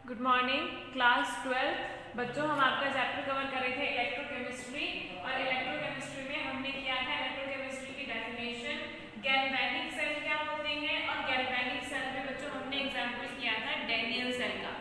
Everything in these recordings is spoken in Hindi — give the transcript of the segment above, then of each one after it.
Good morning class 12। बच्चों, हम आपका चैप्टर कवर कर रहे थे इलेक्ट्रोकेमिस्ट्री, और इलेक्ट्रोकेमिस्ट्री में हमने किया था इलेक्ट्रोकेमिस्ट्री की डेफिनेशन, गैल्वेनिक सेल क्या होते हैं, और गैल्वेनिक सेल में बच्चों हमने एग्जांपल किया था डैनियल सेल का।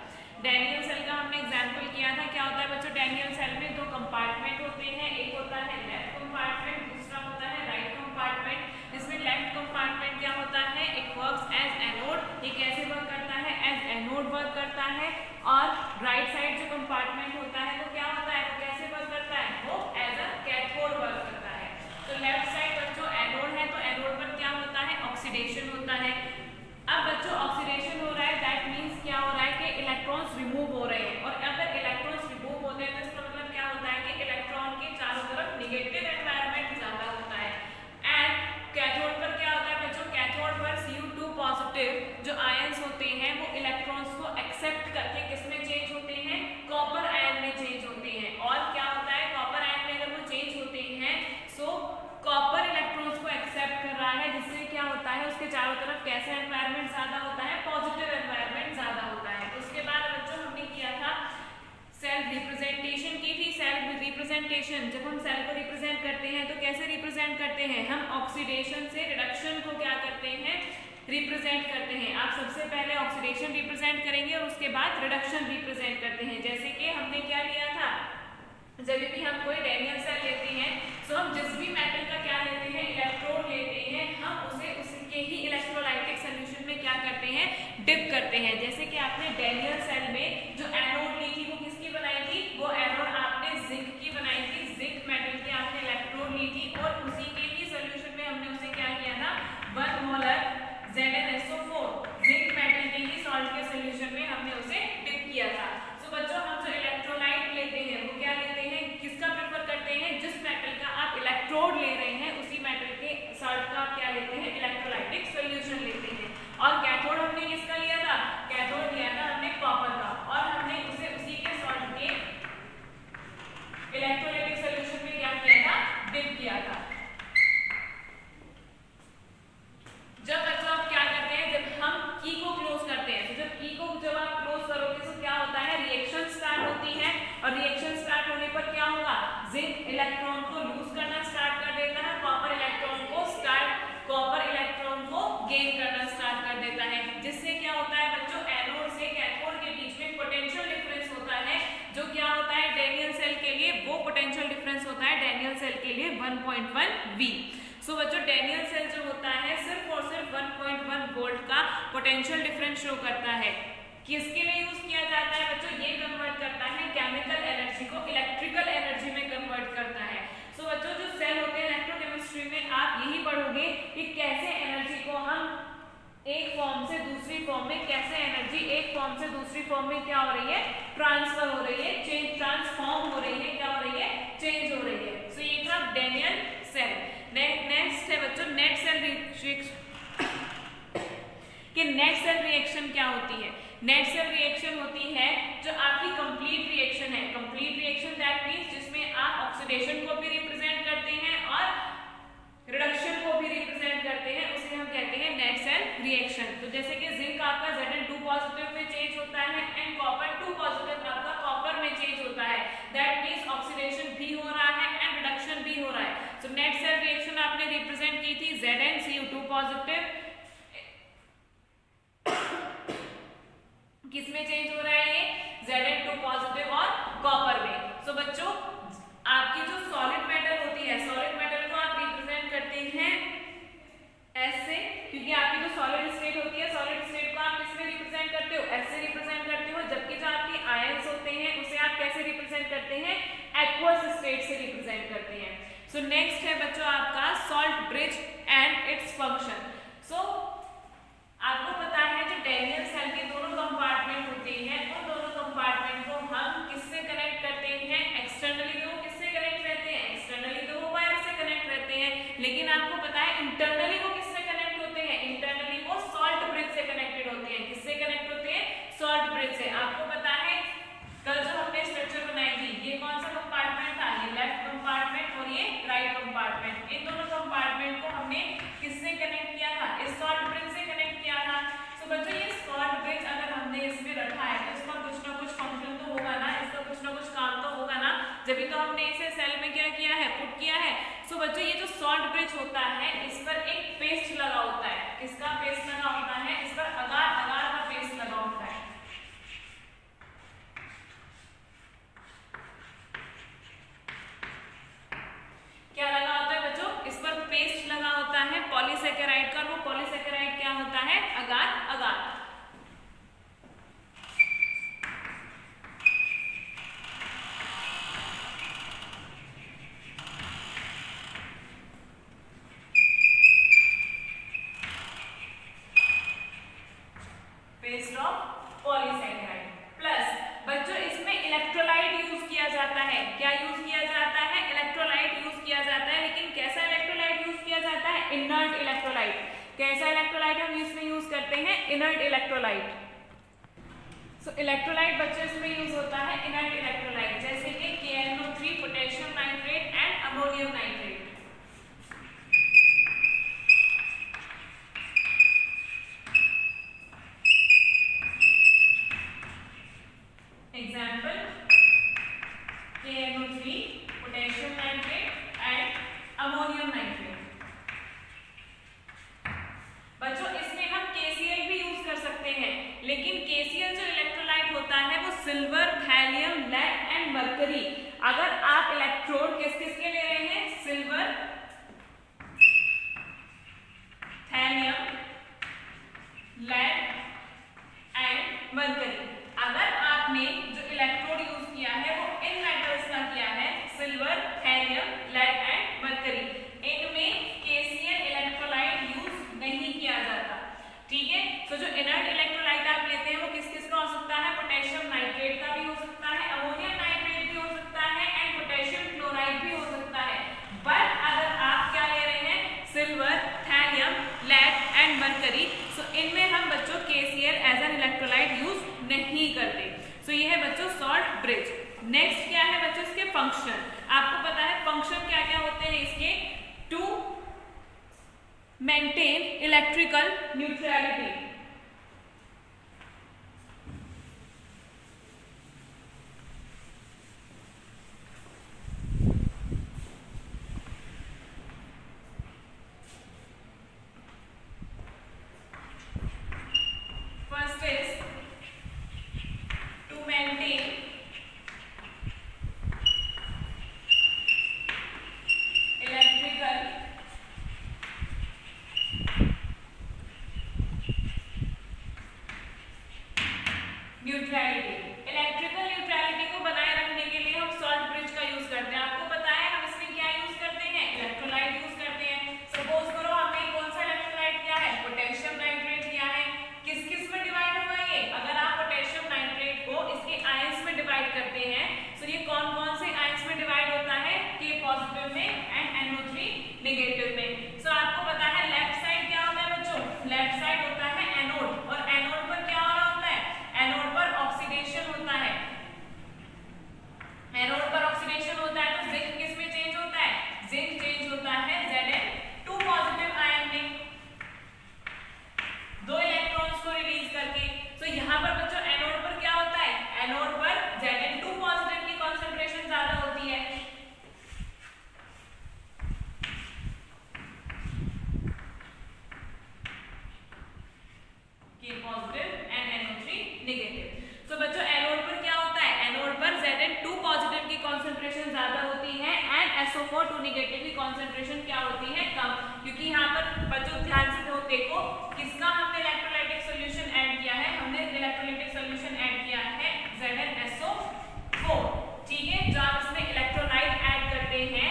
डैनियल सेल का हमने एग्जांपल किया था। क्या होता है बच्चों, डैनियल सेल में दो कंपार्टमेंट होते हैं, एक होता है लेफ्ट कंपार्टमेंट, दूसरा होता है राइट कंपार्टमेंट। इसमें लेफ्ट कंपार्टमेंट क्या होता है, इट वर्क्स एज एनोड, ये कैसे वर्क करता है, एज एनोड वर्क करता है। और राइट साइड जो कंपार्टमेंट होता है वो क्या होता है, वो कैसे वर्क करता है, वो एज अ कैथोड वर्क करता है। तो लेफ्ट साइड बच्चों एनोड है, तो एनोड पर क्या होता है, ऑक्सीडेशन होता है। अब बच्चों ऑक्सीडेशन हो रहा है, दैट मींस क्या हो रहा है कि इलेक्ट्रॉन्स रिमूव हो रहे हैं, और अगर इलेक्ट्रॉन्स रिमूव होते हैं तो इसका मतलब क्या होता है कि इलेक्ट्रॉन के चारों तरफ नेगेटिव एनवायरनमेंट ज्यादा होता है। एंड कैथोड पर क्या होता है बच्चों, कैथोड पर Cu2 पॉजिटिव जो आयंस होते हैं वो इलेक्ट्रॉन्स को एक्सेप्ट करके किसमें चेंज होते हैं, कॉपर आयन में चेंज होते हैं। और क्या होता है, कॉपर आयन में अगर वो चेंज होते हैं सो कॉपर इलेक्ट्रॉन्स को एक्सेप्ट कर रहा है, जिससे क्या होता है उसके चारों तरफ कैसा एनवायरनमेंट ज्यादा होता है, पॉजिटिव एनवायरनमेंट ज्यादा होता है। उसके बाद बच्चों हमने किया था सेल रिप्रेजेंटेशन की थी। सेल रिप्रेजेंटेशन, जब हम सेल को रिप्रेजेंट करते हैं तो कैसे रिप्रेजेंट करते हैं, हम ऑक्सीडेशन से रिडक्शन को क्या करते हैं, रिप्रेजेंट करते हैं। आप सबसे पहले ऑक्सीडेशन रिप्रेजेंट करेंगे और उसके बाद रिडक्शन रिप्रेजेंट करते हैं। जैसे कि हमने क्या लिया था, जब भी हम कोई डैनियल सेल लेते हैं तो हम जिस भी मेटल का क्या लेते हैं, इलेक्ट्रोड लेते हैं, हम उसे उसके ही इलेक्ट्रोलाइटिक सॉल्यूशन में क्या करते हैं, डिप करते हैं। जैसे कि आपने डैनियल सेल में जो एनोड ली थी वो किसकी बनाई थी, वो एनोड आपने जिंक की बनाई थी, जिंक मेटल की आपने इलेक्ट्रोड ली थी, और उसी के ही सॉल्यूशन में हमने उसे क्या किया था, 1 मोलर ZnSO4 जिंक मेटल के ही सॉल्ट के सॉल्यूशन में हमने उसे डिप किया था। तो बच्चों हम जो इलेक्ट्रोलाइट लेते हैं वो क्या लेते हैं, किसका प्रेफर करते हैं, जिस मेटल का आप इलेक्ट्रोड ले रहे हैं उसी मेटल के सॉल्ट का आप क्या लेते हैं, इलेक्ट्रोलाइटिक सॉल्यूशन लेते हैं। और कैथोड हमने किसका लिया था, कैथोड लिया था हमने कॉपर का, और हमने उसे उसी के सॉल्ट के इलेक्ट्रोलाइटिक सॉल्यूशन में क्या किया था, डिप किया था। जब बच्चों आप क्या करते हैं, जब हम की को क्लोज करते हैं, तो जब की को जब आप क्लोज करोगे तो क्या होता है, रिएक्शन स्टार्ट होती है, और रिएक्शन स्टार्ट होने पर क्या होगा, जिंक इलेक्ट्रॉन को लूज करना स्टार्ट कर देता है, कॉपर इलेक्ट्रॉन को गेन करना स्टार्ट कर देता है। जिससे क्या होता है बच्चों, एनोड से कैथोड के बीच में पोटेंशियल डिफरेंस होता है, जो क्या होता है डैनियल सेल के लिए, वो पोटेंशियल डिफरेंस होता है डैनियल सेल के लिए 1.1 V। सो बच्चों डैनियल सेल जो होता है सिर्फ और सिर्फ 1.1 वोल्ट का पोटेंशियल डिफरेंस शो करता है। किसके लिए यूज किया जाता है बच्चों, ये कन्वर्ट करता है केमिकल एनर्जी को इलेक्ट्रिकल एनर्जी में कन्वर्ट करता है। सो बच्चों जो सेल होते हैं इलेक्ट्रोकेमिस्ट्री में आप यही पढ़ोगे कि कैसे एनर्जी को हम एक फॉर्म से दूसरी फॉर्म में, कैसे एनर्जी एक फॉर्म से दूसरी फॉर्म में क्या हो रही है, ट्रांसफर हो रही है, चेंज ट्रांसफॉर्म हो रही है, क्या हो रही है, चेंज हो रही है। सो ये था डैनियल सेल। नेक्स्ट है बच्चों नेट सेल कि नेट सेल रिएक्शन क्या होती है। नेट सेल रिएक्शन होती है जो आपकी कंप्लीट रिएक्शन है। कंप्लीट रिएक्शन दैट मींस जिसमें आप ऑक्सीडेशन को भी रिप्रेजेंट करते हैं और रिडक्शन को भी रिप्रेजेंट करते हैं, उसे हम कहते हैं नेट सेल रिएक्शन। तो जैसे कि जिंक आपका Zn2 पॉजिटिव में चेंज होता है एंड कॉपर 2 पॉजिटिव आपका कॉपर में चेंज होता है, दैट मींस ऑक्सीडेशन भी हो रहा है एंड रिडक्शन भी हो रहा है। तो नेट सेल रिएक्शन आपने रिप्रेजेंट की थी ZnCu2 पॉजिटिव, किसमें चेंज हो रहा है, ये Zn2 पॉजिटिव और कॉपर में। सो बच्चों आपकी जो सॉलिड मेटल होती है, सॉलिड मेटल को आप रिप्रेजेंट करते हैं S से, क्योंकि आपकी जो सॉलिड स्टेट होती है, सॉलिड स्टेट को आप किसमें रिप्रेजेंट करते हो, S से रिप्रेजेंट करते हो। जबकि जो आपके आयंस होते हैं उसे आप कैसे रिप्रेजेंट करते हैं, एक्वस स्टेट से रिप्रेजेंट करते हैं। सो नेक्स्ट है बच्चों आपका salt bridge and its function. So आपको पता है जो डैनियल सेल के दोनों कंपार्टमेंट होते हैं, उन दोनों कंपार्टमेंट को हम किससे कनेक्ट करते हैं, एक्सटर्नली तो वो किससे कनेक्ट रहते हैं, एक्सटर्नली तो वो वायर से कनेक्ट रहते हैं, लेकिन आपको पता है इंटरनली वो किससे कनेक्ट होते हैं, इंटरनली वो सॉल्ट ब्रिज से कनेक्टेड होते हैं। किससे कनेक्ट होते हैं, सॉल्ट ब्रिज से। आपको पता है कल जो हमने स्ट्रक्चर बनाई थी, ये कौन सा कंपार्टमेंट था, ये लेफ्ट कंपार्टमेंट और ये राइट कंपार्टमेंट। इन दोनों कंपार्टमेंट को हमने किससे कनेक्ट किया था, इस सॉल्ट ब्रिज से कनेक्ट किया था। तो बच्चों ये सॉल्ट ब्रिज अगर हमने इसमें रखा है तो इसका कुछ जब तो हमने इसे सेल में क्या किया है, पुट किया है। सो बच्चों ये जो सॉल्ट ब्रिज होता है इस पर एक पेस्ट लगा होता है। किसका पेस्ट लगा होता है? इस पर अगार अगार का पेस्ट लगा होता है। क्या लगा होता है बच्चों? इस पर पेस्ट लगा होता है पॉलीसेकेराइड का। वो पॉलीसेकेराइड क्या होता है? Agar agar. Paste of polysaccharide. Plus बच्चों इसमें इलेक्ट्रोलाइट यूज किया जाता है। क्या यूज किया जाता है? इलेक्ट्रोलाइट यूज किया जाता है। लेकिन कैसा इलेक्ट्रोलाइट यूज किया जाता है? Inert electrolyte. कैसा इलेक्ट्रोलाइट हम इसमें यूज करते हैं? Inert electrolyte. सो इलेक्ट्रोलाइट बच्चों इसमें यूज होता है इनर्ट इलेक्ट्रोलाइट, जैसे कि KNO3, potassium nitrate and ammonium nitrate. Example KNO3, potassium nitrate and ammonium nitrate. बच्चों इसमें हम KCl भी यूज कर सकते हैं, लेकिन KCl जो इलेक्ट्रोलाइट होता है वो silver, thallium, lead and mercury. अगर आप इलेक्ट्रोड किस किस के ले रहे हैं? Silver, thallium, lead and mercury. अगर आपने जो इलेक्ट्रोड यूज किया है वो इन मेटल्स का किया है, silver, thallium, lead and mercury, इनमें KCl इलेक्ट्रोलाइट यूज नहीं किया जाता। ठीक है। सो जो इनर्ट इलेक्ट्रोलाइट आप लेते हैं वो किस किस का हो सकता है? पोटेशियम नाइट्रेट का भी हो सकता है, अमोनियम नाइट्रेट भी हो सकता है एंड पोटेशियम क्लोराइड भी हो सकता है। बट अगर आप क्या ले रहे हैं? Silver, thallium, lead and mercury, so इनमें हम बच्चों KCl as an electrolyte use नहीं करते। सो ये है बच्चों सॉल्ट ब्रिज। नेक्स्ट क्या है बच्चों? इसके फंक्शन। आपको पता है फंक्शन क्या क्या होते हैं इसके? To maintain electrical neutrality. First is to maintain electrical neutrality. Electrical neutrality को बनाए रखने के लिए हम सॉल्ट ब्रिज का यूज करते हैं। आपको पता है हम इसमें क्या यूज करते हैं? इलेक्ट्रोलाइट यूज करते हैं। सपोज करो हमने कौन सा इलेक्ट्रोलाइट लिया है? पोटेशियम नाइट्रेट लिया है। किस किस में डिवाइड होगा ये? अगर आप पोटेशियम नाइट्रेट को इसके आयंस में डिवाइड करते हैं तो ये कौन कौन से आयंस में डिवाइड होता है? K पॉजिटिव में एंड NO3 नेगेटिव में। सो आपको पता है लेफ्ट साइड क्या होता है बच्चों? लेफ्ट साइड होता है एनोड, और एनोड पर क्या हो रहा होता है? एनोड पर ऑक्सीडेशन होता है। एनोड पर ऑक्सीडेशन होता है तो जिंक किस में चेंज होता है? जिंक चेंज होता है Zn2 पॉजिटिव आयन में, 2 इलेक्ट्रॉन्स को रिलीज करके। तो यहाँ पर बच्चों एनोड पर क्या होता है? एनोड पर Zn2 पॉजिटिव की कंसंट्रेशन ज्यादा होती है। K positive and NO3 negative. तो बच्चों एनोड पर क्या होता है? एनोड पर Zn2 पॉजिटिव की कंसंट्रेशन ज्यादा होती है एंड SO4 नेगेटिव की कंसंट्रेशन क्या होती है? कम। क्योंकि यहाँ पर बच्चों ध्यान से देखो किसका हमने इलेक्ट्रोलाइटिक सॉल्यूशन ऐड किया है? हमने इलेक्ट्रोलाइटिक सॉल्यूशन ऐड किया है ZnSO4। ठीक है। जो आप इसमें इलेक्ट्रोलाइट ऐड करते हैं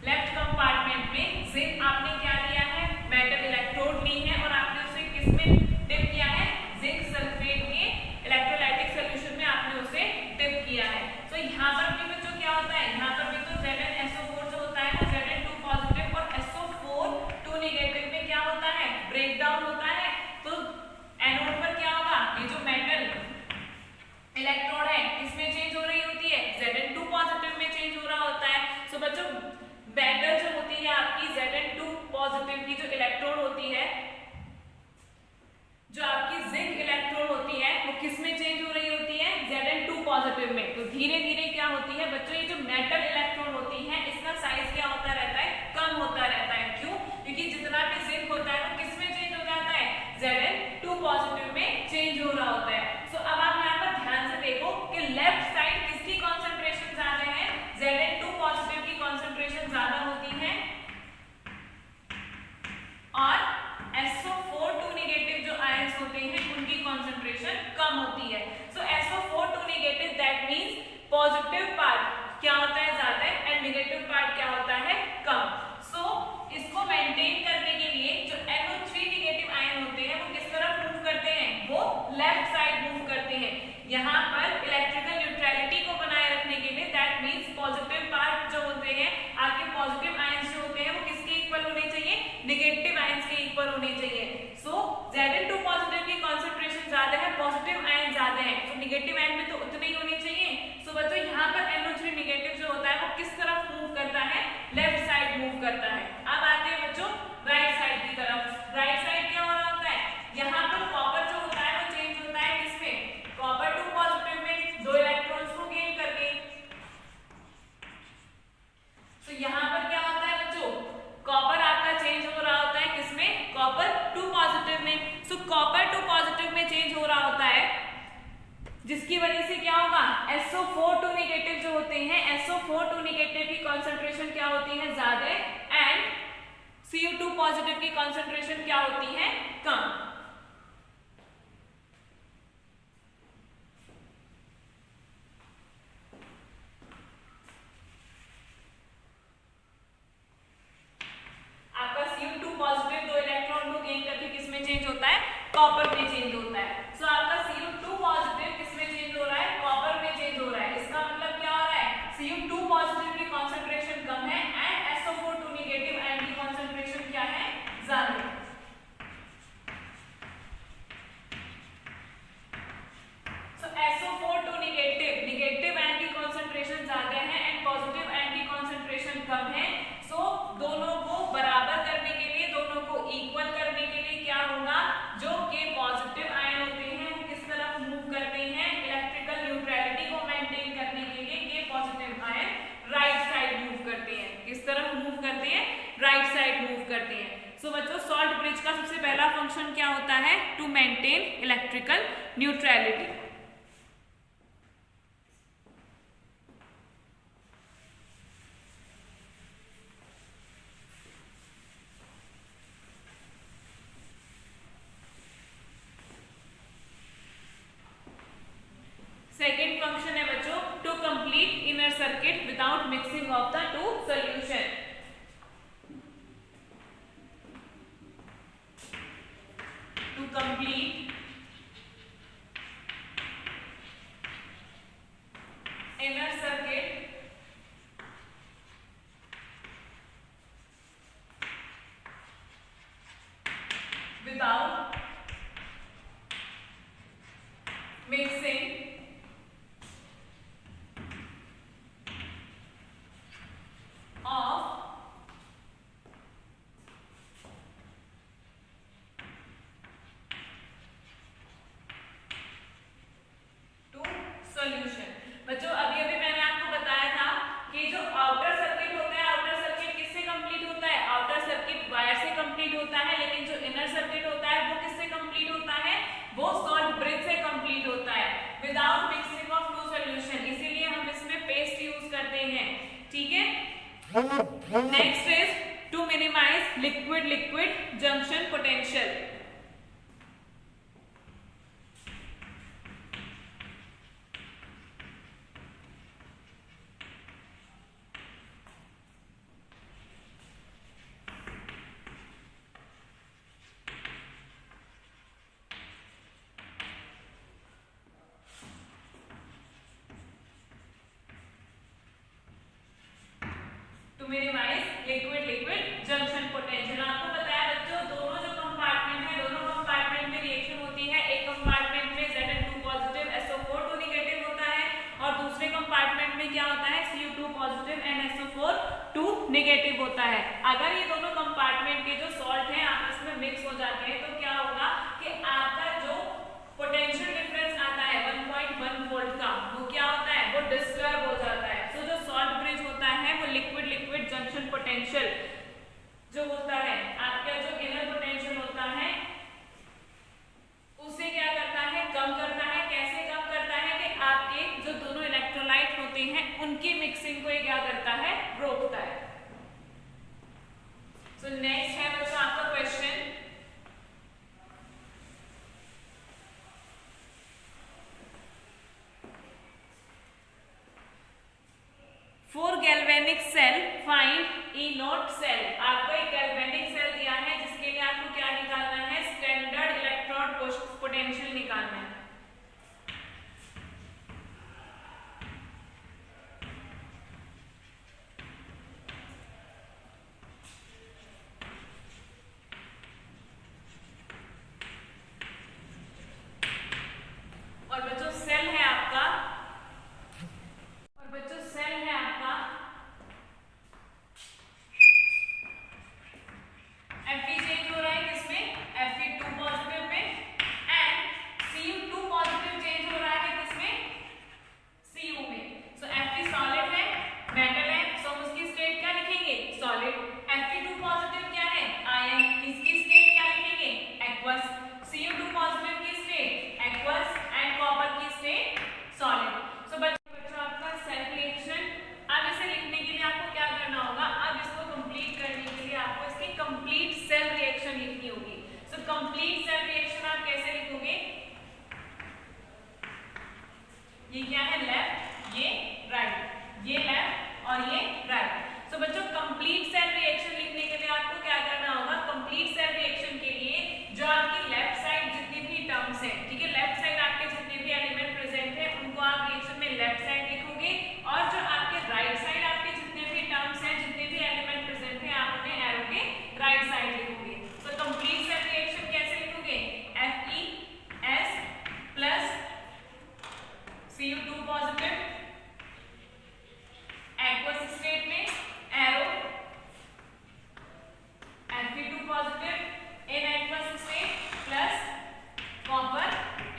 लेफ्ट कंपार्टमेंट में, जिंक आपने क्या लिया है? मेटल इलेक्ट्रोड ली है और आपने उसे किस में डिप किया है? जिंक सल्फेट के इलेक्ट्रोलाइटिक सॉल्यूशन में आपने उसे डिप किया है। तो यहाँ पर भी बच्चों क्या होता है? यहाँ पर भी तो ZnSO4 जो होता है वो Zn2 पॉजिटिव और SO4 2 नेगेटिव में क्या होता है? ब्रेक डाउन होता है। तो में। तो धीरे धीरे क्या होती है बच्चों, ये जो मेटल इलेक्ट्रॉन होती है इसका साइज क्या होता रहता है, कम होता रहता है। क्यों? क्योंकि जितना भी जिंक होता है वो किस में चेंज हो जाता है, Zn2 पॉजिटिव में चेंज हो रहा होता है। सो अब आप यहाँ पर ध्यान से देखो कि लेफ्ट साइड किसकी कॉन्सेंट्रेशन ज्यादा है, Zn2 पॉजिटिव की कॉन्सेंट्रेशन ज्यादा होती है और SO4 नेगेटिव जो आयंस होते हैं उनकी कॉन्सेंट्रेशन कम होती है। सो SO4 negative that means positive part क्या होता है ज्यादा एंड नेगेटिव पार्ट क्या होता है कम। सो इसको मेंटेन करने के लिए जो NO3 नेगेटिव आयन होते हैं वो किस तरफ मूव करते हैं, वो लेफ्ट साइड मूव करते हैं। यहाँ पर इलेक्ट्रिकल न्यूट्रलिटी को बनाए रखने के लिए दैट मींस पॉजिटिव पार्ट जो होते हैं आपके पॉजिटिव आयंस जो होते हैं वो किसके इक्वल होने चाहिए, नेगेटिव आयंस के इक्वल होने चाहिए। सो Zn2 पॉजिटिव की कॉन्सेंट्रेशन ज्यादा है, पॉजिटिव आयन ज्यादा है, तो नेगेटिव आयन में तो उतने ही होने चाहिए। सो बच्चों यहाँ पर NO3 नेगेटिव जो होता है वो किस तरफ मूव करता है, लेफ्ट साइड मूव करता है। अब आते हैं बच्चों राइट साइड की तरफ। राइट साइड क्या हो रहा होता है, यहाँ पर कॉपर जो होता है वो चेंज होता है किसमें, कॉपर 2 पॉजिटिव में 2 इलेक्ट्रॉन्स को गेन करके। तो यहाँ पर क्या होता है बच्चों, कॉपर आपका चेंज हो रहा होता है किसमें, कॉपर 2 पॉजिटिव में। सो कॉपर 2 पॉजिटिव में चेंज हो रहा होता है जिसकी वजह से क्या होगा, SO4 नेगेटिव जो होते हैं SO4 नेगेटिव की कॉन्सेंट्रेशन क्या होती है ज्यादा एंड Cu2 पॉजिटिव की कॉन्सेंट्रेशन क्या होती है कम। आपका Cu2 पॉजिटिव 2 इलेक्ट्रॉन को गेन करके किसमें चेंज होता है, कॉपर में चेंज होता है। सो आपका Cu2 पॉजिटिव किसमें चेंज हो रहा है, कॉपर में चेंज हो रहा है। इसका मतलब क्या हो रहा है, Cu2 पॉजिटिव की कॉन्सेंट्रेशन कम है एंड SO4 नेगेटिव आयन की कॉन्सेंट्रेशन क्या है, ज्यादा है। सो SO4 नेगेटिव आयन की कॉन्सेंट्रेशन ज्यादा है एंड पॉजिटिव आयन की कॉन्सेंट्रेशन कम है। सो दोनों को बराबर करने के लिए, दोनों को इक्वल करने के लिए क्या होगा, जो के पॉजिटिव आयन होते हैं वो किस तरफ मूव करते हैं, इलेक्ट्रिकल न्यूट्रलिटी को मेंटेन करने के लिए के positive ion right side move करते हैं। किस तरफ मूव करते हैं, राइट साइड मूव करते हैं। सो बच्चों सॉल्ट ब्रिज का सबसे पहला फंक्शन क्या होता है, to maintain electrical neutrality. Second function है बच्चों to complete inner circuit without mixing of the two solution. To complete inner circuit without mixing of to solution। बच्चों अभी अभी मैंने आपको बताया था कि जो आउटर सर्किट होता है, आउटर सर्किट किससे कंप्लीट होता है, आउटर सर्किट वायर से कंप्लीट होता है, लेकिन जो इनर सर्किट होता है वो किससे कंप्लीट होता है, वो सॉल्ट ब्रिज से कंप्लीट होता है without mixing of two solution. इसीलिए हम इसमें पेस्ट यूज करते हैं, ठीक है। Next is to minimize liquid-liquid junction potential। To minimize liquid-liquid junction potential। आपको बताया बच्चों दोनों जो कंपार्टमेंट है, दोनों कंपार्टमेंट में रिएक्शन होती है। एक कंपार्टमेंट में Zn2 पॉजिटिव SO4 नेगेटिव होता है और दूसरे कंपार्टमेंट में क्या होता है, Cu2 positive and SO4 negative होता है। अगर ये दोनों कंपार्टमेंट के जो सॉल्ट हैं आपस में मिक्स हो जाते हैं तो क्या होगा कि आपका जो पोटेंशियल डिफरेंस आता है 1.1 वोल्ट का, वो क्या होता है वो डिस्टर्ब हो जाता है। तो जो सॉल्ट ब्रिज होता है वो लिक्विड लिक्विड जंक्शन पोटेंशियल जो होता है, आपका जो इनर पोटेंशियल होता है उसे क्या करता है, कम करता है। कैसे कम करता है कि आपके जो दोनों इलेक्ट्रोलाइट होते हैं उनकी मिक्सिंग को ये क्या करता है, रोकता है। सो नेक्स्ट है बच्चों आपका question, for galvanic cell find E not cell. आपको एक गैल्वेनिक सेल दिया है जिसके लिए आपको क्या निकालना है, स्टैंडर्ड इलेक्ट्रोड पोटेंशियल निकालना है। और बच्चों सेल है आपका, और बच्चों सेल है आपका Fe चेंज हो रहा है किसमें, Fe2 पॉजिटिव में, एंड Cu2 पॉजिटिव चेंज हो रहा है किसमें, Cu में। सो Fe सॉलिड है, मेटल है, सो हम उसकी स्टेट क्या लिखेंगे, सॉलिड। Fe2 पॉजिटिव क्या है, आयन, इसकी स्टेट क्या लिखेंगे, एक्वस। Cu2 पॉजिटिव की स्टेट एक्वस एंड कॉपर की स्टेट सॉलिड। सो बच्चों आपका सेल रिएक्शन, अब इसे लिखने के लिए आपको क्या करना होगा, अब इसको कंप्लीट करने के लिए आपको इसकी कंप्लीट सेल रिएक्शन लिखनी होगी। सो कंप्लीट सेल रिएक्शन आप कैसे लिखोगे, ये क्या है, लेफ्ट, ये राइट, ये लेफ्ट और ये राइट। सो बच्चों कंप्लीट सेल रिएक्शन लिखने के लिए आपको क्या करना होगा, कंप्लीट सेल रिएक्शन के लिए जो आपकी लेफ्ट साइड जितनी भी टर्म्स हैं, ठीक है, लेफ्ट साइड आपके जितने भी एलिमेंट प्रेजेंट है उनको आप रिएक्शन में लेफ्ट साइड लिखोगे, और जो आपके राइट साइड आपके जितने भी टर्म्स हैं, जितने भी एलिमेंट प्रेजेंट है, आप उन्हें एरो के राइट साइड लिखोगे। तो कंप्लीट सेल रिएक्शन कैसे लिखोगे, FeS plus Cu2 positive aqueous state में, arrow Fe2 positive in aqueous state plus copper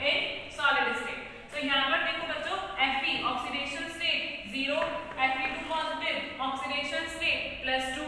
in solid state. तो यहाँ पर देखो बच्चों, Fe oxidation state 0, Fe2 positive oxidation state +2,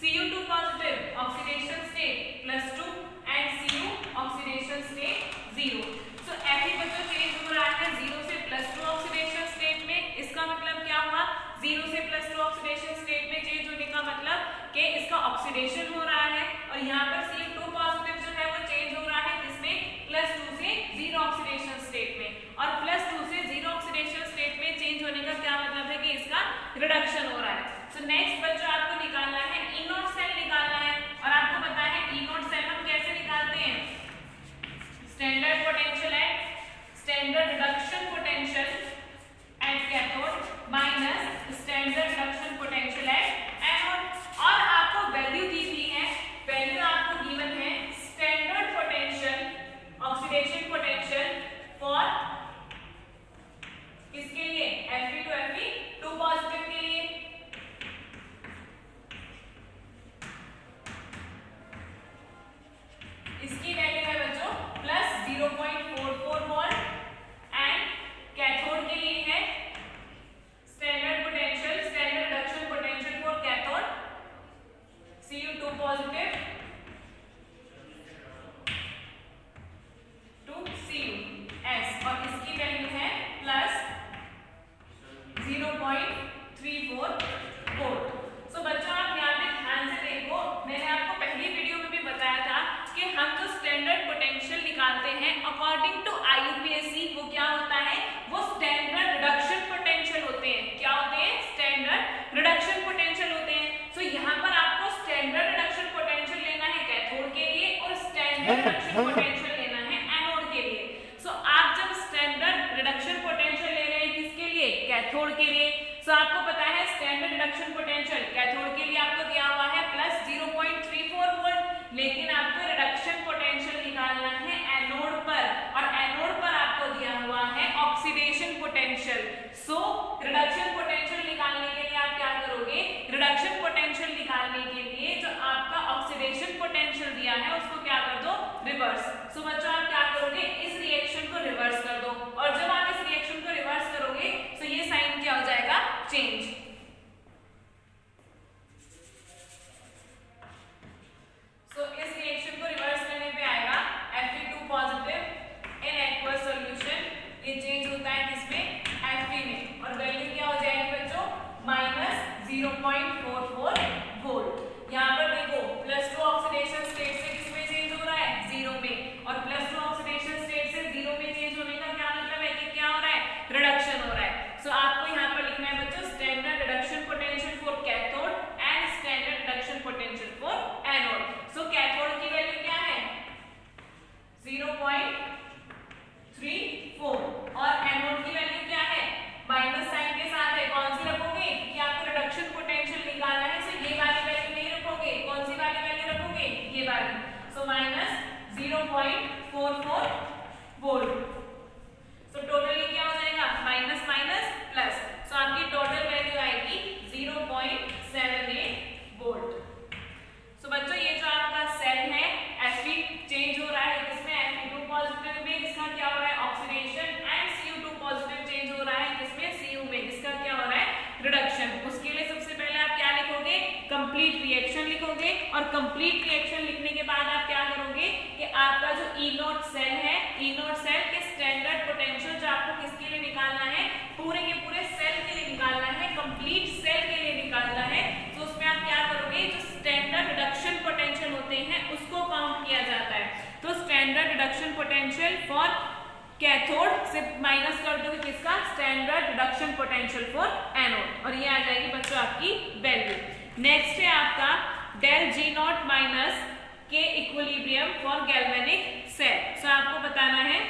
Cu2 positive oxidation state +2 and Cu oxidation state 0। So Fe बच्चों चेंज हो रहा है 0 से +2 ऑक्सीडेशन स्टेट में। इसका मतलब क्या हुआ, 0 से +2 ऑक्सीडेशन स्टेट में चेंज होने का मतलब कि इसका ऑक्सीडेशन हो रहा है, और यहाँ पर Cu2 पॉजिटिव जो है वो चेंज हो रहा है किसमें, +2 से 0 ऑक्सीडेशन स्टेट में। और +2 से 0 ऑक्सीडेशन स्टेट में चेंज होने का क्या मतलब है कि इसका रिडक्शन हो रहा है। सो नेक्स्ट बच्चों आपको निकालना है ई नॉट सेल निकालना है, और आपको पता है ई नॉट सेल हम कैसे निकालते हैं, standard potential at standard reduction potential at cathode minus standard reduction potential at anode. और आपको वैल्यू दी हुई है, वैल्यू आपको गिवन है standard potential oxidation potential for किसके लिए, Fe2 पॉजिटिव के लिए। इसकी वैल्यू है बच्चों +0.44 वोल्ट, एंड कैथोड के लिए है standard potential, standard reduction potential for cathode Cu2 positive to Cus, और इसकी वैल्यू है +0.34 वोल्ट। सो बच्चों आप यहाँ पे ध्यान से देखो, मैंने आपको पहली वीडियो में भी बताया था कि हम जो स्टैंडर्ड पोटेंशियल निकालते हैं अकॉर्डिंग टू IUPAC वो क्या होता है, वो स्टैंडर्ड रिडक्शन पोटेंशियल होते हैं। क्या होते हैं, स्टैंडर्ड रिडक्शन पोटेंशियल होते हैं। सो यहाँ पर आपको स्टैंडर्ड रिडक्शन पोटेंशियल लेना है कैथोड के लिए, और स्टैंडर्ड रिडक्शन पोटेंशियल लेना है एनोड के लिए। सो आप जब स्टैंडर्ड रिडक्शन पोटेंशियल ले रहे हैं किसके लिए, कैथोड के लिए, सो आपको पता है स्टैंडर्ड रिडक्शन पोटेंशियल कैथोड के लिए आपको दिया हुआ है +0.34 वोल्ट, लेकिन आपको रिडक्शन पोटेंशियल निकालना है एनोड पर, और एनोड पर आपको दिया हुआ है oxidation potential. So reduction potential निकालने के लिए आप क्या करोगे, रिडक्शन पोटेंशियल निकालने के लिए जो आपका ऑक्सीडेशन पोटेंशियल दिया है उसको क्या कर दो, रिवर्स। सो बच्चों आप क्या करोगे, इस रिएक्शन को रिवर्स कर दो, और जब आप इस रिएक्शन को रिवर्स करोगे तो ये साइन 0.44 वोल्ट। यहाँ पर देखो +2 ऑक्सीडेशन स्टेट से किसमें चेंज हो रहा है, 0 में, और +2 ऑक्सीडेशन स्टेट से 0 में चेंज होने का क्या मतलब है कि क्या हो रहा है, रिडक्शन हो रहा है। सो आपको यहाँ पर लिखना है बच्चों standard reduction potential for cathode and standard reduction potential for anode. So cathode की वैल्यू क्या है 0.34 और एनोड की वैल्यू क्या है, माइनस साइन के साथ है। कौन सी रखोगे कि आपको रिडक्शन पोटेंशियल निकालना है, सो ये वाली वैल्यू नहीं रखोगे, कौन सी वाली वैल्यू रखोगे, ये वाली। सो -0.44 वोल्ट। सो टोटली क्या हो जाएगा, माइनस माइनस प्लस, सो आपकी टोटल वैल्यू आएगी 0.78 वोल्ट। सो बच्चों ये जो आपका सेल है Fe चेंज हो रहा है किसमें, Fe2 पॉजिटिव में, जिसका क्या हो रहा है oxidation, and Cu2 positive change हो रहा है किसमें, Cu में, जिसका क्या हो रहा है रिडक्शन। उसके लिए सबसे पहले आप क्या लिखोगे, कंप्लीट रिएक्शन लिखोगे, और कंप्लीट रिएक्शन लिखने के बाद आप क्या करोगे कि आपका जो E0 सेल है, E0 सेल के स्टैंडर्ड पोटेंशियल जो आपको किसके लिए निकालना है, पूरे के पूरे सेल के लिए निकालना है, कंप्लीट सेल के लिए निकालना है। तो उसमें आप क्या करोगे, जो स्टैंडर्ड रिडक्शन पोटेंशियल होते हैं उसको काउंट किया जाता है। तो standard reduction potential for cathode से माइनस कर दोगे किसका, standard reduction potential for anode, और ये आ जाएगी बच्चों आपकी वैल्यू। नेक्स्ट है आपका डेल जी नॉट माइनस के इक्विलिब्रियम फॉर गैल्वेनिक सेल। सो आपको बताना है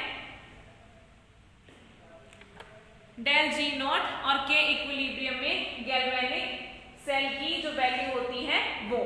डेल जी नॉट और के इक्विलिब्रियम में गैल्वेनिक सेल की जो वैल्यू होती है वो।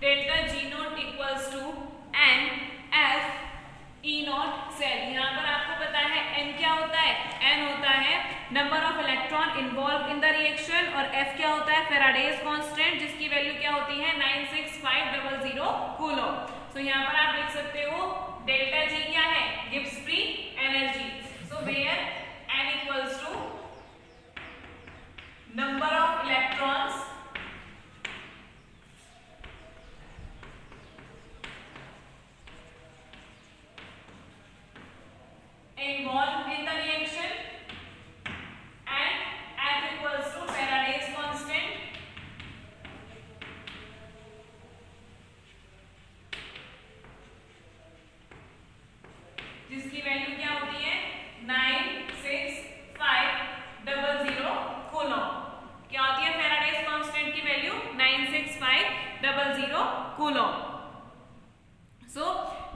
Delta G naught equals to N F E not cell. यहाँ पर आपको पता है एन क्या होता है, एन होता है number of electron involve in the reaction, और एफ क्या होता है फैराडेज कांस्टेंट, जिसकी वैल्यू क्या होती है 96500 कूलम। सो यहाँ पर आप लिख सकते हो डेल्टा जी क्या है, Gibbs free energy. So where N equals to number of electrons involved in the reaction, and F equals to Faraday's constant, जिसकी वैल्यू क्या होती है 96500 कूलम। क्या होती है Faraday's constant की value 96500 coulomb. So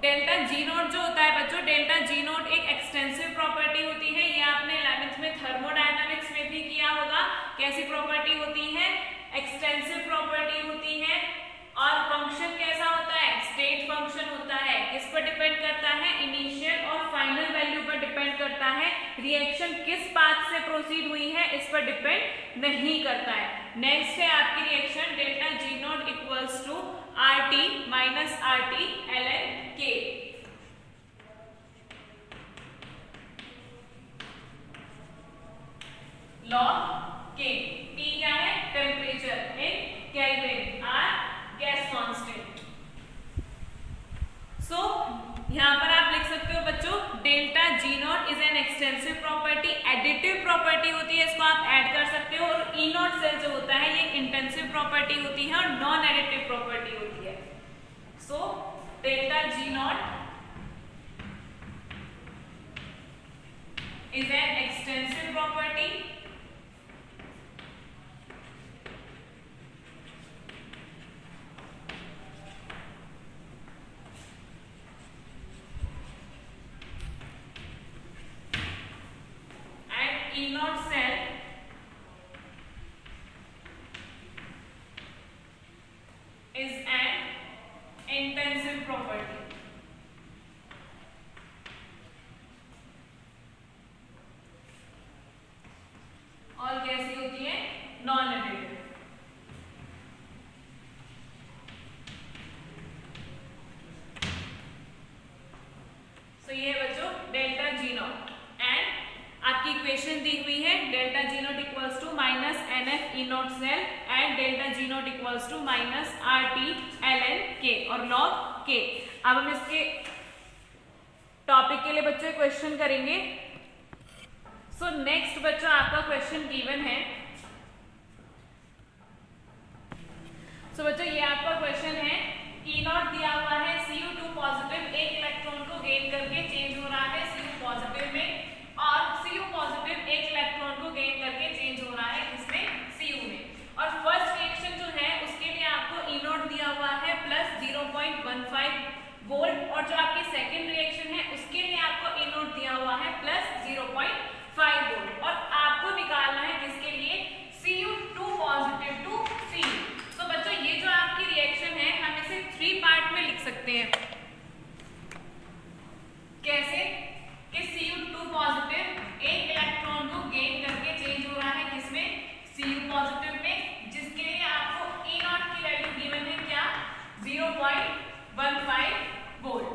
delta G not जो होता है बच्चों, डेल्टा जी नॉट एक एक्सटेंसिव प्रॉपर्टी होती है, ये आपने 11th में थर्मोडायनामिक्स में भी किया होगा। कैसी प्रॉपर्टी होती है, एक्सटेंसिव प्रॉपर्टी होती है, और फंक्शन कैसा होता है, स्टेट फंक्शन होता है। किस पर डिपेंड करता है, इनिशियल और फाइनल वैल्यू पर डिपेंड करता है। रिएक्शन किस पाथ से प्रोसीड हुई है इस पर डिपेंड नहीं करता है। नेक्स्ट है आपकी reaction delta G naught equals to RT minus RT ln K। log K, T क्या है temperature in Kelvin, R gas constant. So यहाँ पर आप लिख सकते हो बच्चों delta G naught is an extensive property, additive property होती है, इसको आप ऐड कर सकते हो। और ई नॉट सेल जो होता है ये इंटेंसिव प्रॉपर्टी होती है और नॉन एडिटिव प्रॉपर्टी होती है। So delta G naught is an extensive property E naught cell is non additive. तो ये बच्चों डेल्टा जी नॉट एंड आपकी इक्वेशन दी हुई है delta G naught equals to minus N F E not cell and delta G naught equals to minus R T L N K और लॉग के। अब हम इसके टॉपिक के लिए बच्चों क्वेश्चन करेंगे। सो नेक्स्ट बच्चों आपका क्वेश्चन गिवन है। सो बच्चों ये आपका क्वेश्चन है, ई नॉट दिया हुआ है, Cu2 पॉजिटिव एक इलेक्ट्रॉन को गेन करके चेंज हो रहा है Cu पॉजिटिव में और Cu पॉजिटिव एक इलेक्ट्रॉन को गेन करके चेंज हो रहा है इसमें Cu में। और फर्स्ट रिएक्शन जो है उसके लिए आपको ई नॉट दिया हुआ है प्लस 0.15 वोल्ट और जो आपकी सेकेंड रिएक्शन है उसके लिए आपको ई नॉट दिया हुआ है प्लस 0.5 वोल्ट और आपको निकालना है किसके लिए, Cu2 पॉजिटिव टू Cu। तो बच्चों ये जो आपकी रिएक्शन है हम इसे 3 पार्ट में लिख सकते हैं। कैसे कि Cu2 पॉजिटिव एक इलेक्ट्रॉन को गेन करके चेंज हो रहा है किसमें, Cu पॉजिटिव में, जिसके लिए आपको E नॉट की वैल्यू गिवन है क्या, 0.15 वोल्ट।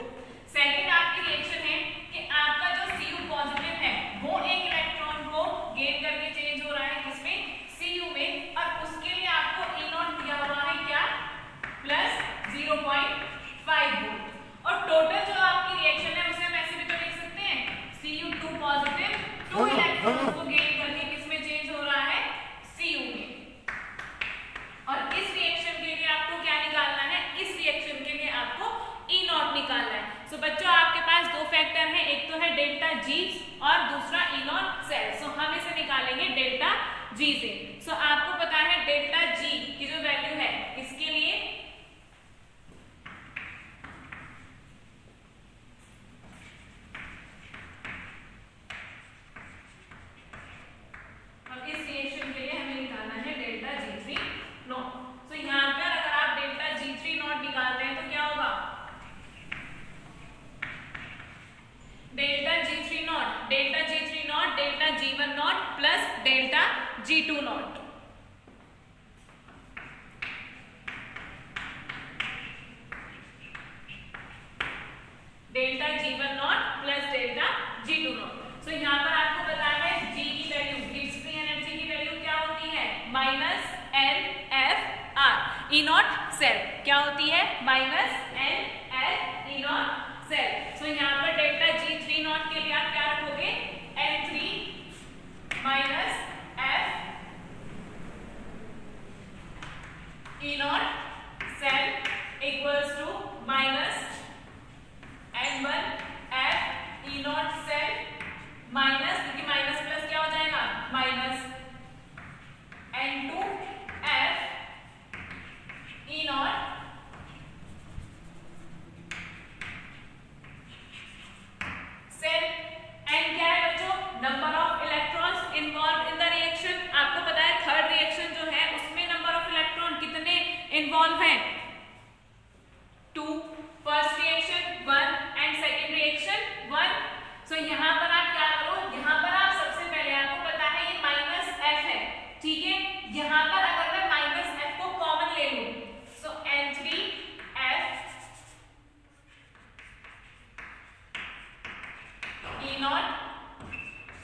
सेकंड आपकी रिएक्शन है कि आपका जो Cu पॉजिटिव है वो एक इलेक्ट्रॉन को गेन करके चेंज हो रहा है किसमें, Cu में, और उसके लिए आपको E नॉट दिया हुआ है क्या, प्लस 0.5 वोल्ट। और टोटल जो आपकी रिएक्शन है उसे हम ऐसे भी तो लिख सकते हैं, Cu2 पॉजिटिव 2 इलेक्ट्रॉन को गेन करके किसमें चेंज हो रहा है, Cu में। और इस रिएक्शन के लिए आपको क्या निकालना है, इस रिएक्शन के लिए आपको E नॉट निकालना है। सो बच्चों आपके पास दो फैक्टर हैं, एक तो है डेल्टा G और दूसरा E नॉट सेल। सो हम इसे निकालेंगे डेल्टा G से। सो आपको पता है डेल्टा G की जो वैल्यू है इसके लिए और इस रिएक्शन के लिए हमें निकालना है डेल्टा G3 नॉट। सो यहाँ पर अगर आप डेल्टा G3 नॉट निकालते हैं तो क्या होगा, delta G3 naught delta G1 naught plus delta G2 naught. Delta G1 naught plus delta G2 naught. So यहाँ पर आपको पता है G की वैल्यू, गिब्स फ्री एनर्जी की वैल्यू क्या होती है, minus NF(R). E not cell क्या होती है, minus NF E not cell. So यहाँ पर डेल्टा G3 नॉट के लिए आप क्या रखोगे, N3 minus F E not cell equals to minus N1 F E not cell minus, क्योंकि माइनस प्लस क्या हो जाएगा, minus N2 F E not cell. And क्या है बच्चों, number of electrons involve in the reaction. आपको पता है थर्ड रिएक्शन जो है उसमें नंबर ऑफ इलेक्ट्रॉन कितने इन्वॉल्व हैं, 2। First reaction 1 and second reaction 1। So यहाँ पर आप क्या करो, यहाँ पर आप सबसे पहले आपको पता है ये माइनस F है, ठीक है। यहाँ पर अगर मैं माइनस F को कॉमन ले लूं so N3 F E not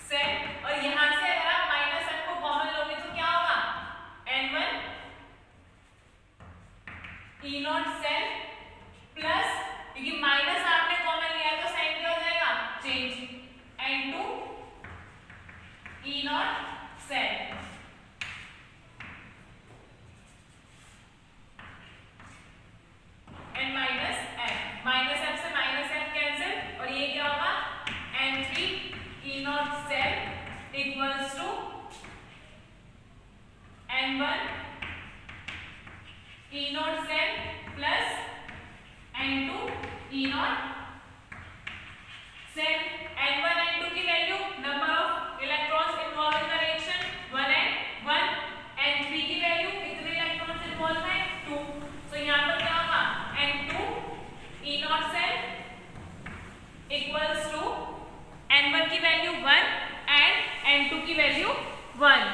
cell, और यहाँ से अगर आप माइनस F को कॉमन लोगे तो क्या होगा, N1 E not cell plus, क्योंकि माइनस आपने कॉमन लिया तो साइन क्या हो जाएगा, change, N2 E not cell. And minus F से माइनस F कैंसिल और ये क्या होगा, N3 E not cell equals to N1 E not cell plus N2 E not cell. N1 N2 की value, number of electrons involve in the reaction 1 and 1। N3 की वैल्यू, कितने इलेक्ट्रॉन्स इन्वॉल्व हैं, 2। सो यहाँ पर क्या होगा, N2 E not cell equals to N1 की वैल्यू 1 एंड N2 की वैल्यू 1।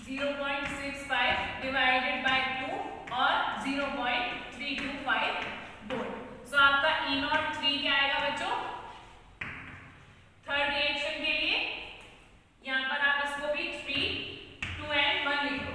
0.65 डिवाइडेड बाय 2 और 0.325 वोल्ट। सो आपका E नॉट 3 क्या आएगा बच्चों थर्ड रिएक्शन के लिए? यहां पर आप इसको भी 3, 2 and 1 लिख दो।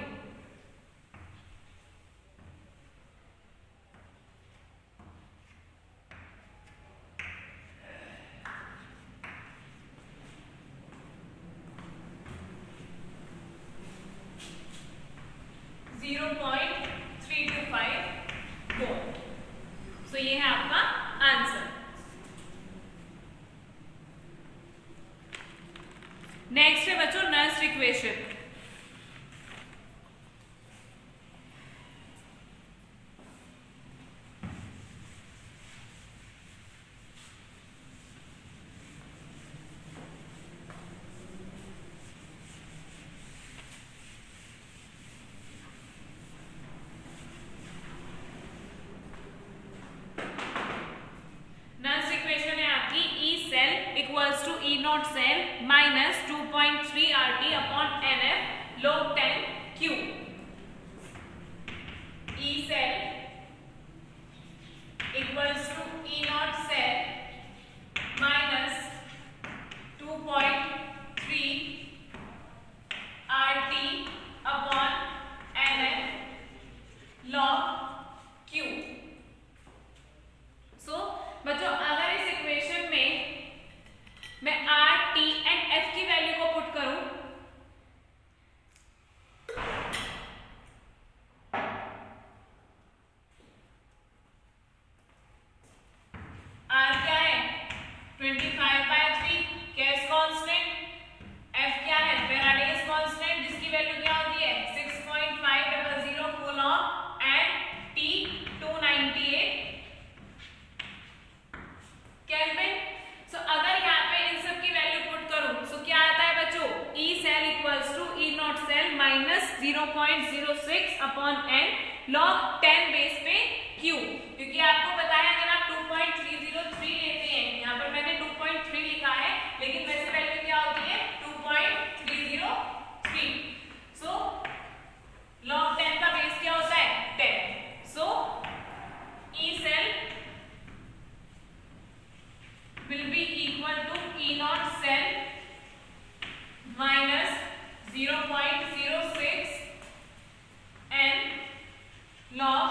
सो ये है आपका आंसर। नेक्स्ट है बच्चों Nernst equation. Equals to E nought cell minus 2.3 RT upon NF log 10 Q। E cell equals to E nought cell minus 2.3 RT upon NF log Q। So बच्चों अगर इस इक्वेशन में मैं R, T एंड F की वैल्यू को पुट करूं R क्या है 25/3 केस कांस्टेंट, F क्या है फैराडेज कांस्टेंट जिसकी वैल्यू क्या होती है 6.500 कूलॉम एंड T 298 केल्विन। सो अगर यहाँ पे इन सब की वैल्यू पुट करूं सो क्या आता है बच्चों E cell equals to E nought cell minus 0.06 upon n log 10 base पे Q। क्योंकि आपको पता है अगर आप 2.303 लेते हैं, यहाँ पर मैंने 2.3 लिखा है लेकिन वैसे वैल्यू क्या होती है 2.303। सो log 10 का बेस क्या होता है 10। So E cell will be equal to E naught cell minus 0.06 n log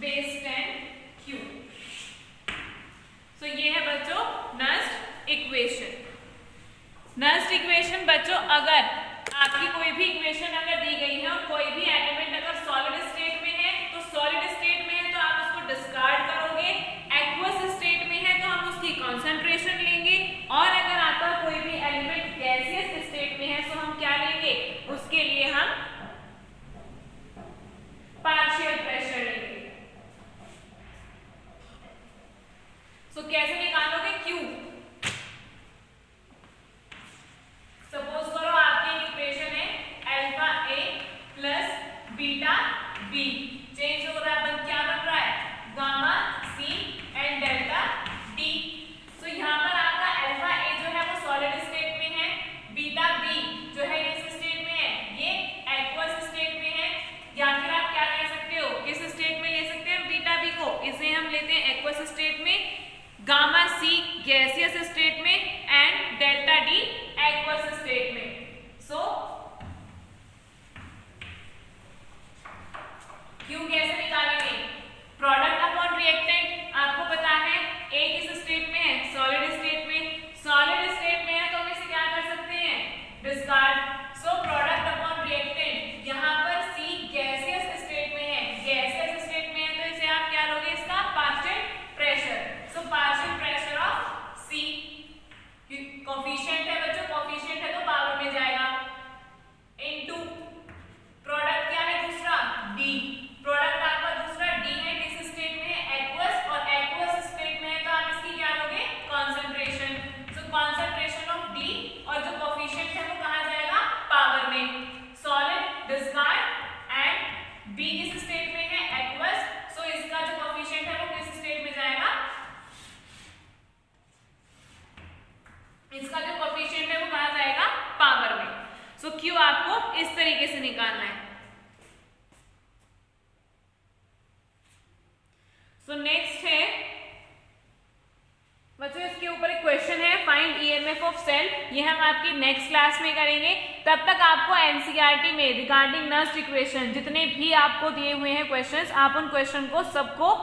base 10 Q। so ये है बच्चों नस्ट इक्वेशन। नस्ट इक्वेशन बच्चों अगर आपकी कोई भी इक्वेशन अगर दी गई है और कोई भी एलिमेंट अगर सॉलिड स्टेट में है तो सॉलिड स्टेट में है तो आप उसको डिस्कार्ड करोगे, एक्वस स्टेट में है तो हम उसकी कंसंट्रेशन लेंगे, और अगर आपका कोई भी एलिमेंट गैसियस स्टेट में है तो हम क्या लेंगे उसके लिए हम पार्शियल प्रेशर लेंगे। सो कैसे निकालोगे Q? सपोज करो आपकी इक्वेशन है alpha A plus beta B, change हो रहा है क्या बन रहा है gamma C and delta D। सो यहाँ पर आपका अल्फा A जो है वो सॉलिड स्टेट में है, बीटा B जो है किस स्टेट में है ये एक्वस स्टेट में है, या फिर आप क्या ले सकते हो किस स्टेट में ले सकते हैं बीटा B को, इसे हम लेते हैं एक्वस स्टेट में, गामा C गैसियस स्टेट में and delta D aqueous state में। सो Q कैसे निकालेंगे प्रोडक्ट अपॉन रिएक्टेंट। आपको पता है A किस स्टेट में है सॉलिड स्टेट में, सॉलिड स्टेट में है तो हम इसे क्या कर सकते हैं discard. So product upon reactant, यहाँ पर C गैसियस स्टेट में है, गैसियस स्टेट में है तो इसे आप क्या लोगे इसका partial pressure. So partial pressure of C, coefficient है बच्चों, कोफिशिएंट है तो पावर में जाएगा, इनटू प्रोडक्ट क्या है दूसरा D, प्रोडक्ट सो नेक्स्ट है बच्चों, इसके ऊपर एक क्वेश्चन है फाइंड ईएमएफ ऑफ सेल। ये हम आपकी नेक्स्ट क्लास में करेंगे। तब तक आपको एनसीईआरटी में रिगार्डिंग नस्ट इक्वेशन जितने भी आपको दिए हुए हैं क्वेश्चंस, आप उन क्वेश्चन को सबको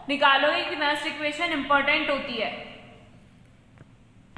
निकालोगे कि नस्ट इक्वेशन इंपॉर्टेंट होती है।